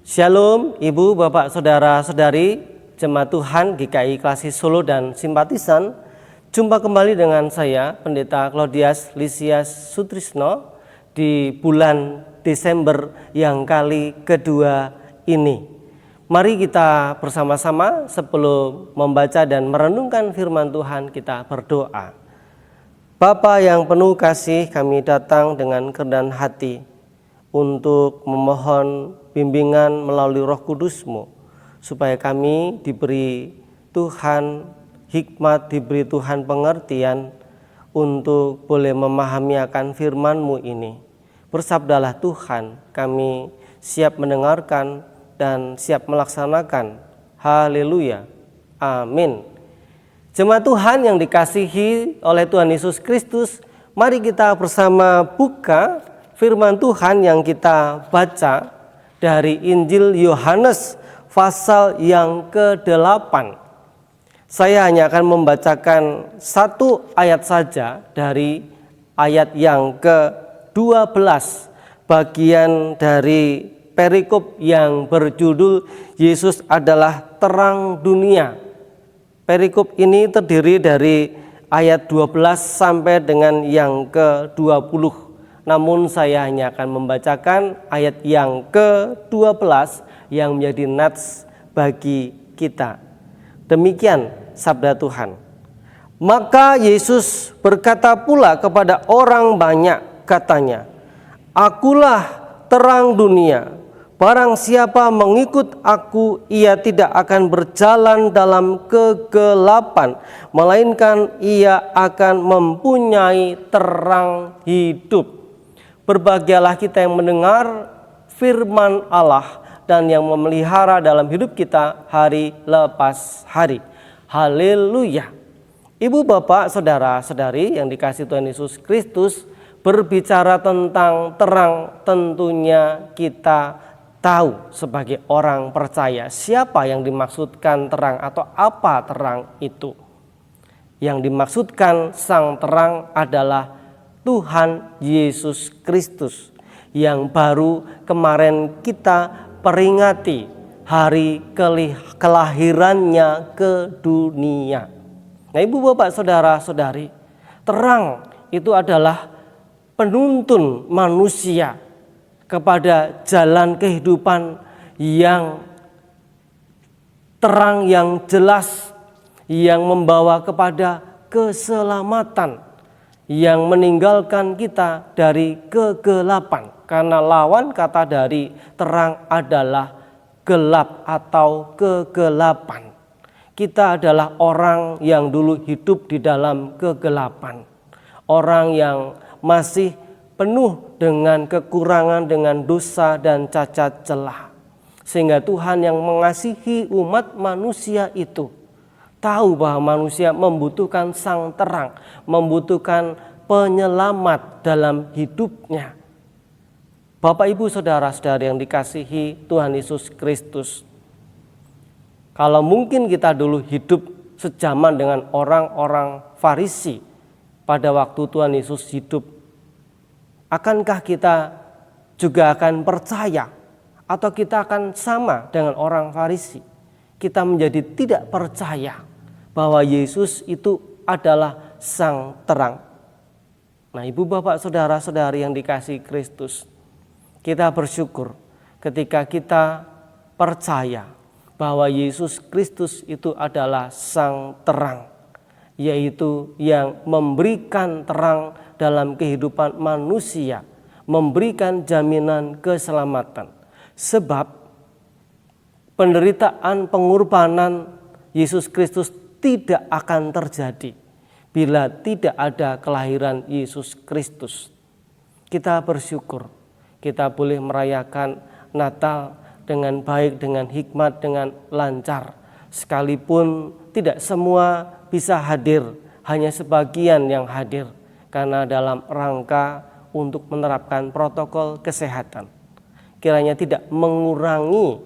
Shalom Ibu, Bapak, Saudara-saudari, Jemaat Tuhan GKI Klasik Solo dan simpatisan. Jumpa kembali dengan saya, Pendeta Claudius Lysias Sutrisno di bulan Desember yang kali kedua ini. Mari kita bersama-sama sebelum membaca dan merenungkan firman Tuhan kita berdoa. Bapa yang penuh kasih, kami datang dengan kerendahan hati untuk memohon bimbingan melalui Roh Kudus-Mu, supaya kami diberi Tuhan hikmat, diberi Tuhan pengertian untuk boleh memahami akan firman-Mu ini. Bersabdalah Tuhan, kami siap mendengarkan dan siap melaksanakan. Haleluya, amin. Jemaat Tuhan yang dikasihi oleh Tuhan Yesus Kristus, mari kita bersama buka firman Tuhan yang kita baca dari Injil Yohanes pasal yang ke-8. Saya hanya akan membacakan satu ayat saja dari ayat yang ke-12, bagian dari perikop yang berjudul Yesus adalah terang dunia. Perikop ini terdiri dari ayat 12 sampai dengan yang ke-20. Namun saya hanya akan membacakan ayat yang ke-12 yang menjadi nats bagi kita. Demikian sabda Tuhan. Maka Yesus berkata pula kepada orang banyak, katanya, "Akulah terang dunia. Barang siapa mengikut aku, ia tidak akan berjalan dalam kegelapan, melainkan ia akan mempunyai terang hidup." Berbahagialah kita yang mendengar firman Allah dan yang memelihara dalam hidup kita hari lepas hari. Haleluya. Ibu, bapak, saudara-saudari yang dikasihi Tuhan Yesus Kristus, berbicara tentang terang, tentunya kita tahu sebagai orang percaya siapa yang dimaksudkan terang atau apa terang itu. Yang dimaksudkan sang terang adalah Tuhan Yesus Kristus yang baru kemarin kita peringati hari kelahirannya ke dunia. Nah, ibu, bapak, saudara-saudari, terang itu adalah penuntun manusia kepada jalan kehidupan yang terang, yang jelas, yang membawa kepada keselamatan, yang meninggalkan kita dari kegelapan. Karena lawan kata dari terang adalah gelap atau kegelapan. Kita adalah orang yang dulu hidup di dalam kegelapan. Orang yang masih penuh dengan kekurangan, dengan dosa dan cacat celah. Sehingga Tuhan yang mengasihi umat manusia itu tahu bahwa manusia membutuhkan sang terang, membutuhkan penyelamat dalam hidupnya. Bapak, ibu, saudara-saudari yang dikasihi Tuhan Yesus Kristus, kalau mungkin kita dulu hidup sejaman dengan orang-orang Farisi pada waktu Tuhan Yesus hidup, akankah kita juga akan percaya atau kita akan sama dengan orang Farisi? Kita menjadi tidak percaya bahwa Yesus itu adalah sang terang. Nah, ibu, bapak, saudara-saudari yang dikasihi Kristus, kita bersyukur ketika kita percaya bahwa Yesus Kristus itu adalah sang terang, yaitu yang memberikan terang dalam kehidupan manusia, memberikan jaminan keselamatan. Sebab penderitaan pengorbanan Yesus Kristus tidak akan terjadi bila tidak ada kelahiran Yesus Kristus. Kita bersyukur kita boleh merayakan Natal dengan baik, dengan hikmat, dengan lancar. Sekalipun tidak semua bisa hadir, hanya sebagian yang hadir karena dalam rangka untuk menerapkan protokol kesehatan. Kiranya tidak mengurangi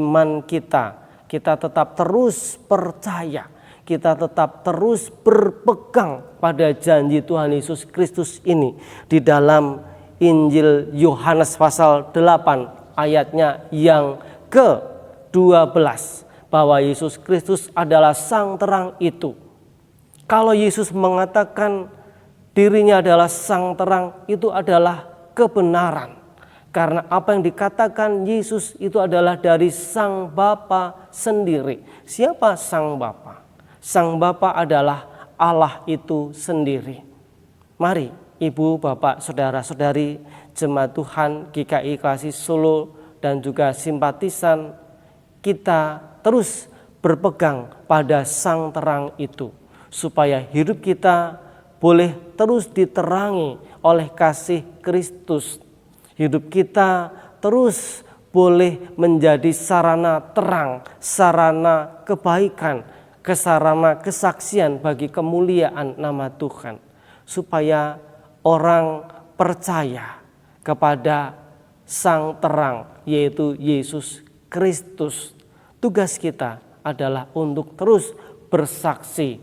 iman kita. Kita tetap terus percaya, kita tetap terus berpegang pada janji Tuhan Yesus Kristus ini di dalam Injil Yohanes pasal 8 ayatnya yang ke-12 bahwa Yesus Kristus adalah sang terang itu. Kalau Yesus mengatakan dirinya adalah sang terang, itu adalah kebenaran. Karena apa yang dikatakan Yesus itu adalah dari Sang Bapa sendiri. Siapa Sang Bapa? Sang Bapa adalah Allah itu sendiri. Mari Ibu, Bapak, Saudara-saudari, Jemaat Tuhan GKI Klasik Solo dan juga simpatisan, kita terus berpegang pada sang terang itu, supaya hidup kita boleh terus diterangi oleh kasih Kristus. Hidup kita terus boleh menjadi sarana terang, sarana kebaikan, sarana kesaksian bagi kemuliaan nama Tuhan. Supaya orang percaya kepada sang terang, yaitu Yesus Kristus. Tugas kita adalah untuk terus bersaksi,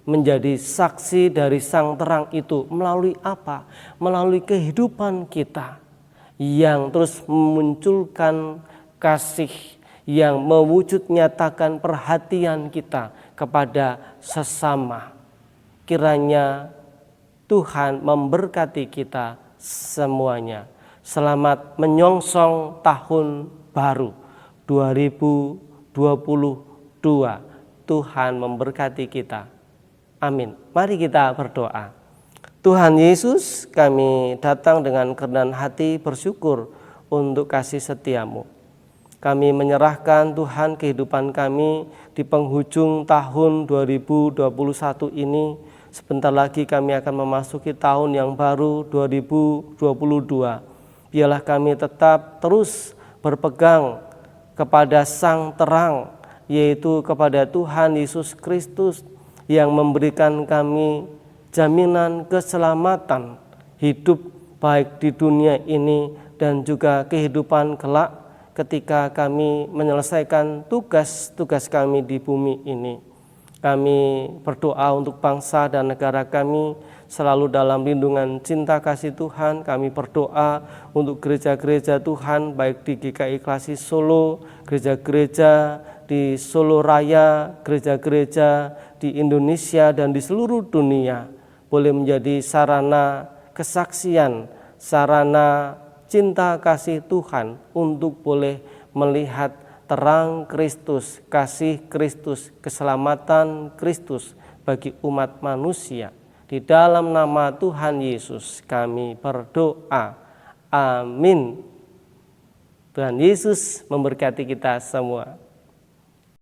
menjadi saksi dari sang terang itu melalui apa? Melalui kehidupan kita yang terus memunculkan kasih, yang mewujud nyatakan perhatian kita kepada sesama. Kiranya Tuhan memberkati kita semuanya. Selamat menyongsong tahun baru 2022. Tuhan memberkati kita. Amin. Mari kita berdoa. Tuhan Yesus, kami datang dengan kerendahan hati bersyukur untuk kasih setia-Mu. Kami menyerahkan Tuhan kehidupan kami di penghujung tahun 2021 ini. Sebentar lagi kami akan memasuki tahun yang baru 2022. Biarlah kami tetap terus berpegang kepada sang terang, yaitu kepada Tuhan Yesus Kristus yang memberikan kami jaminan keselamatan hidup baik di dunia ini dan juga kehidupan kelak ketika kami menyelesaikan tugas-tugas kami di bumi ini. Kami berdoa untuk bangsa dan negara kami selalu dalam lindungan cinta kasih Tuhan. Kami berdoa untuk gereja-gereja Tuhan baik di GKI Klasik Solo, gereja-gereja di Solo Raya, gereja-gereja di Indonesia dan di seluruh dunia boleh menjadi sarana kesaksian, sarana cinta kasih Tuhan untuk boleh melihat terang Kristus, kasih Kristus, keselamatan Kristus bagi umat manusia. Di dalam nama Tuhan Yesus kami berdoa. Amin. Tuhan Yesus memberkati kita semua.